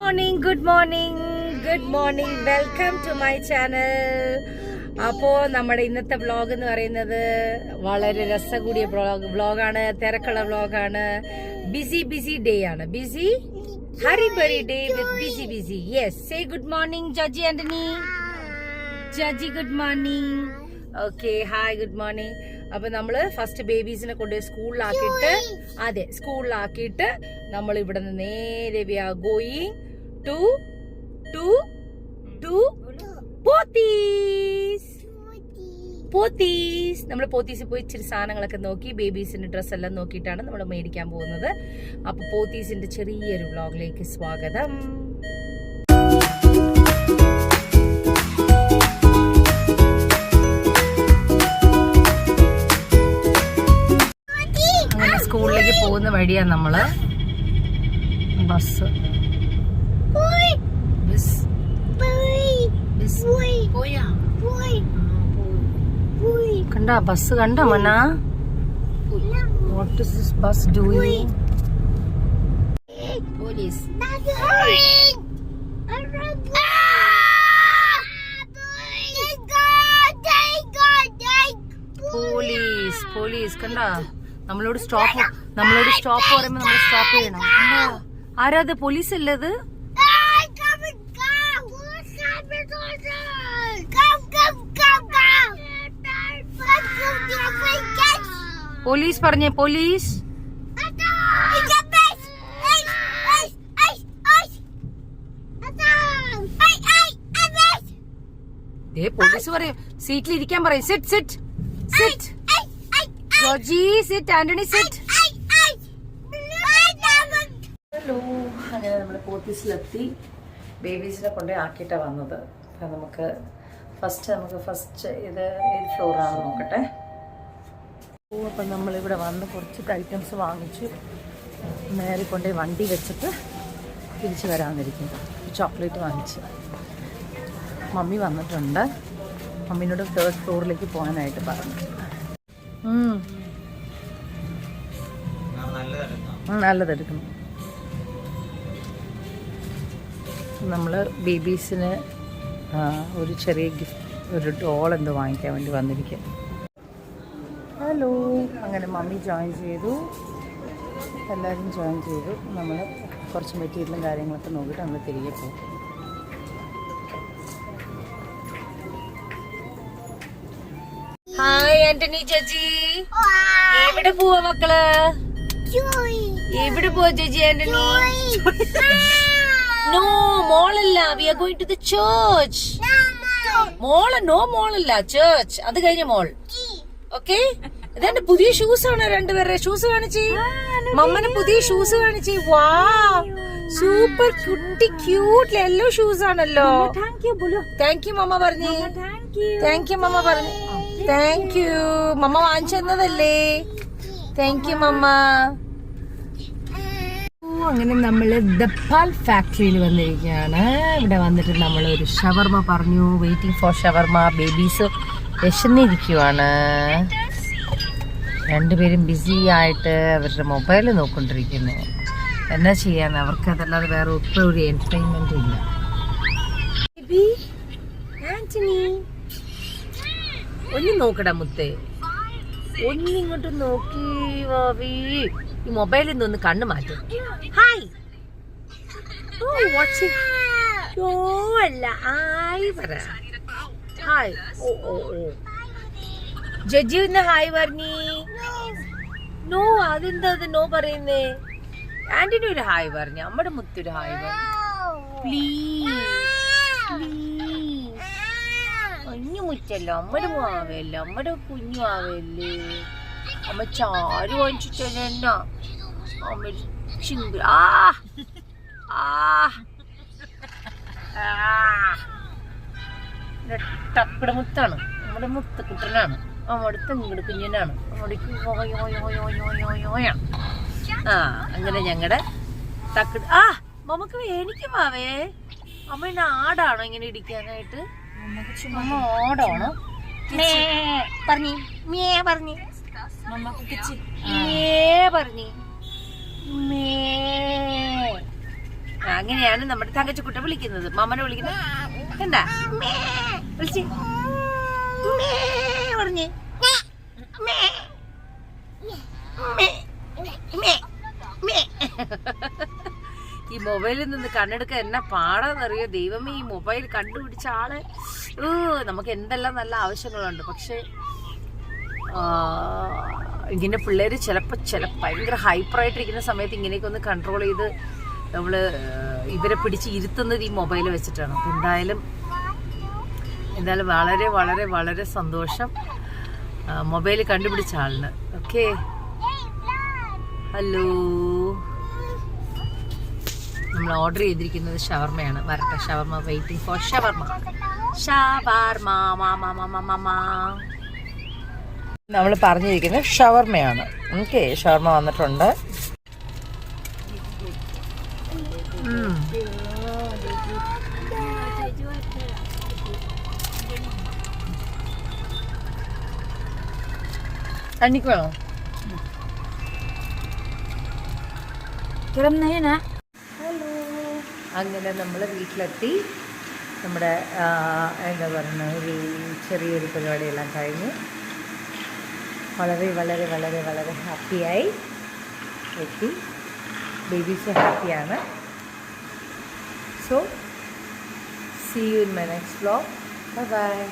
Good morning. Welcome to my channel. അപ്പോൾ നമ്മുടെ ഇന്നത്തെ വ്ളോഗ് എന്ന് പറയുന്നത് വളരെ രസം കൂടിയ വ്ളോഗാണ്, തിരക്കുള്ള വ്ളോഗാണ്. ബിസി ഡേ ആണ്. Busy hurry burry day with busy. Yes, say good morning judge Antony. Judge good morning. Okay, hi, good morning. അപ്പൊ നമ്മള് ഫസ്റ്റ് ബേബീസിനെ കൊണ്ട് സ്കൂളിലാക്കിയിട്ട് നമ്മൾ ഇവിടെ നിന്ന് നേരെ we are going to Pothys. നമ്മൾ പോത്തീസിൽ പോയി ഇച്ചിരി സാധനങ്ങളൊക്കെ നോക്കി, ബേബീസിന്റെ ഡ്രസ്സ് എല്ലാം നോക്കിയിട്ടാണ് നമ്മൾ മേടിക്കാൻ പോകുന്നത്. അപ്പൊ പോത്തീസിന്റെ ചെറിയൊരു വ്ളോഗിലേക്ക് സ്വാഗതം. അങ്ങനെ സ്കൂളിലേക്ക് പോകുന്ന വഴിയാണ് നമ്മള്. ബസ് കണ്ട ബസ് കണ്ട മന. What is this bus doing? Police police കണ്ട. നമ്മളോട് സ്റ്റോപ്പ് പറയുമ്പോ നമ്മൾ സ്റ്റോപ്പ് ചെയ്യണം. ആരാ അത്? പോലീസ് അല്ലേ അത്? പോലീസ് പറഞ്ഞേ, പോലീസ്. പോലീസ് പറയും സീറ്റിൽ ഇരിക്കാൻ പറയും. Sit George, sit. Antony, sit. Hello, അങ്ങനെ നമ്മൾ പോത്തീസിലെത്തി. ബേബീസിനെ കൊണ്ട് ആക്കിയിട്ടാണ് വന്നത്. അപ്പം നമുക്ക് ഫസ്റ്റ് ഇത് ഏത് ഫ്ലോറാണെന്ന് നോക്കട്ടെ. അപ്പം നമ്മളിവിടെ വന്ന് കുറച്ച് ഐറ്റംസ് വാങ്ങിച്ചു. നേരെ കൊണ്ടുപോയി വണ്ടി വെച്ചിട്ട് തിരിച്ച് വരാമെന്നിരിക്കും. ചോക്ലേറ്റ് വാങ്ങിച്ച് മമ്മി വന്നിട്ടുണ്ട്. മമ്മീനോട് 3rd ഫ്ലോറിലേക്ക് പോകാനായിട്ട് പറഞ്ഞു. നല്ലതെടുക്കണം. നമ്മൾ ബേബീസിന് ഒരു ചെറിയ ഗിഫ്റ്റ്, ഒരു ഡോൾ എന്തോ വാങ്ങിക്കാൻ വേണ്ടി വന്നിരിക്കുക. ഹലോ, അങ്ങനെ മമ്മി ജോയിൻ ചെയ്തു, എല്ലാവരും ജോയിൻ ചെയ്തു. നമ്മൾ കുറച്ച് മെറ്റീരിയലും കാര്യങ്ങളൊക്കെ നോക്കിയിട്ട് നമ്മൾ തിരികെ പോകും. ഹായ് ആന്റണി ചേച്ചി, എവിടെ പോവാ മക്കള്? എവിടെ പോവാ ചേച്ചി ആന്റണി? No, മോളല്ല. We are going to the church. മോളല്ല, ചർച്ച്. അത് കഴിഞ്ഞ മോൾ. ഓക്കെ, ഇതെന്റെ പുതിയ ഷൂസ് ആണ്. രണ്ടുപേരുടെ ഷൂസ് കാണിച്ചേ. മമ്മന് പുതിയ ഷൂസ് കാണിച്ചേ. വാ, സൂപ്പർ കുട്ടി, ക്യൂട്ട് യെല്ലോ ഷൂസ് ആണല്ലോ. താങ്ക് യു മമ്മ പറഞ്ഞു. താങ്ക് യു മമ്മ പറഞ്ഞു. താങ്ക് യു മമ്മ വാങ്ങിച്ചു തന്നതല്ലേ. താങ്ക് യു മമ്മ. അങ്ങനെ നമ്മള് ദപ്പാൽ ഫാക്ടറിയിൽ വന്നിരിക്കുകയാണ്. ഇവിടെ വന്നിട്ട് നമ്മൾ ഒരു ഷവർമ പറഞ്ഞു. Waiting for shawarma. ബേബീസ് വിശന്നിരിക്കുവാണ്. രണ്ടുപേരും ബിസി ആയിട്ട് അവരുടെ മൊബൈൽ നോക്കൊണ്ടിരിക്കുന്നു. എന്നാ ചെയ്യാൻ, അവർക്ക് അതല്ലാതെ വേറെ ഒട്ടും ഒരു എന്റർടൈൻമെന്റ് ഇല്ല. ആന്റണി, ഒന്ന് നോക്കടാ മുത്തേ, ഒന്നിങ്ങോട്ട് നോക്കി വാവി. ഈ മൊബൈലിൽ നിന്ന് കണ്ണു മാറ്റും. ഹായ്, അല്ല ഹായ് പറ. ഹായ്. ഓ ജഡ്ജി ഒന്ന് ഹായ് പറഞ്ഞി. നോ, അതെന്താ അത് നോ പറയുന്നേ? ആന്റണി ഒരു ഹായ് പറഞ്ഞു, അമ്മയുടെ മുത്തൊരു ഹായ് പറഞ്ഞു. പ്ലീസ് കുഞ്ഞു മുറ്റല്ലോ, അമ്മയുടെ ആവല്ലോ, അമ്മയുടെ കുഞ്ഞു ആവല്ലേ. അമ്മ ചാരു വാങ്ങിച്ചിട്ടെന്നാ അമ്മ ചിങ്ക. ടക്കട മുത്താണ്, നമ്മുടെ മുത്തക്കുട്ടനാണ്. നമ്മുടെ തെങ്ങട് കുഞ്ഞനാണ്. അങ്ങനെ ഞങ്ങളുടെ തക്കട്. മമ്മക്ക് എനിക്ക് മാവേ. അമ്മ ഇന്ന് ആടാണോ ഇങ്ങനെ ഇടിക്കാനായിട്ട്? അമ്മ ആടാണോ പറഞ്ഞി? മേ പറഞ്ഞി പറഞ്ഞു. അങ്ങനെയാണ് നമ്മുടെ തങ്കച്ചിക്കുട്ട വിളിക്കുന്നത്. മാമനെ വിളിക്കുന്നത് എന്താ വിളിച്ച് പറഞ്ഞേ. ഈ മൊബൈലിൽ നിന്ന് കണ്ണെടുക്കാൻ എന്നാ പാടാന്നറിയോ ദൈവമേ. ഈ മൊബൈൽ കണ്ടുപിടിച്ച ആള് നമുക്ക് എന്തെല്ലാം നല്ല ആവശ്യങ്ങളുണ്ട്. പക്ഷെ ഇങ്ങനെ പിള്ളേര് ചിലപ്പോൾ ഭയങ്കര ഹൈപ്പറായിട്ടിരിക്കുന്ന സമയത്ത് ഇങ്ങനെയൊക്കെ ഒന്ന് കൺട്രോൾ ചെയ്ത് നമ്മള് ഇവരെ പിടിച്ച് ഇരുത്തുന്നത് ഈ മൊബൈൽ വെച്ചിട്ടാണ്. അപ്പം എന്തായാലും വളരെ വളരെ വളരെ സന്തോഷം മൊബൈൽ കണ്ടുപിടിച്ച ആളിന്. Okay, hello. നമ്മൾ ഓർഡർ ചെയ്തിരിക്കുന്നത് ഷവർമയാണ്. വരട്ടെ, ഷവർമ വെയിറ്റിംഗ് ഫോർ ഷവർമ. നമ്മൾ പറഞ്ഞിരിക്കുന്നത് ഷവർമയാണ്. ഓക്കെ, ഷവർമ വന്നിട്ടുണ്ട്. തണ്ണിക്ക് വേണോ? അങ്ങനെ നമ്മൾ വീട്ടിലെത്തി. നമ്മുടെ എന്താ പറയുക, ഒരു ചെറിയൊരു പരിപാടിയെല്ലാം കഴിഞ്ഞ് വളരെ വളരെ വളരെ വളരെ ഹാപ്പിയായി എത്തി. ബേബീസ് ഹാപ്പിയാണ്. So see you in my next vlog. Bye bye.